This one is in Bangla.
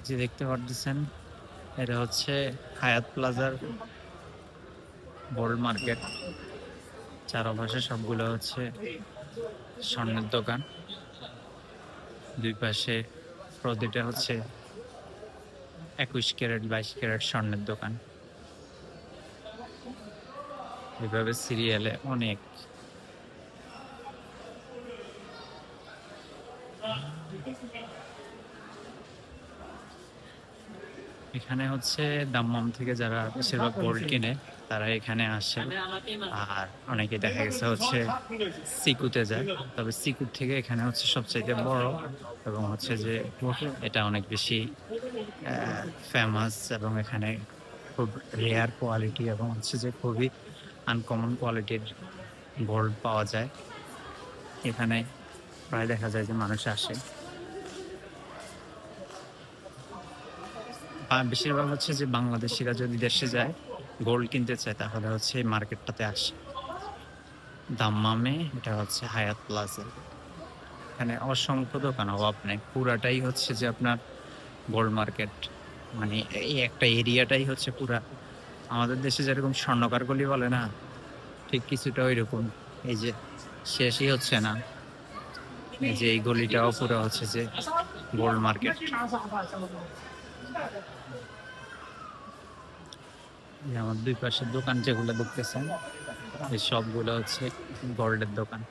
যে দেখতে পারতেছেন এটা হচ্ছে হায়াত প্লাজার গোল্ড মার্কেট। চারপাশে সবগুলো হচ্ছে স্বর্ণের দোকান। দুই পাশে প্রতিটা হচ্ছে 21 ক্যারেট 22 ক্যারেট স্বর্ণের দোকান। এভাবে সিরিয়ালে অনেক। এখানে হচ্ছে দাম্মাম থেকে যারা বেশিরভাগ গোল্ড কিনে তারা এখানে আসে। আর অনেকে দেখা গেছে হচ্ছে সিকুতে যায়, তবে সিকুর থেকে এখানে হচ্ছে সবচাইতে বড় এবং হচ্ছে যে এটা অনেক বেশি ফেমাস এবং এখানে খুব রেয়ার কোয়ালিটি এবং হচ্ছে যে খুবই আনকমন কোয়ালিটির গোল্ড পাওয়া যায়। এখানে প্রায় দেখা যায় যে মানুষ আসে। বেশিরভাগ হচ্ছে যে বাংলাদেশিরা যদি দেশে যায় গোল্ড কিনতে চায় তাহলে হচ্ছে এই মার্কেটটাতে আসে। দাম্মামে এটা হচ্ছে হায়াত প্লাজা। এখানে অসংখ্য দোকান, অভাব নেই। পুরাটাই হচ্ছে যে আপনার গোল্ড মার্কেট। মানে এই একটা এরিয়াটাই হচ্ছে পুরা আমাদের দেশে যেরকম স্বর্ণকার গলি বলে না, ঠিক কিছুটা ওইরকম। এই যে শেষই হচ্ছে না, এই যে এই গলিটাও পুরো হচ্ছে যে গোল্ড মার্কেট। আমার দুই পাশের দোকান যেগুলো দেখতেছেন এই সবগুলো হচ্ছে গোল্ডের দোকান।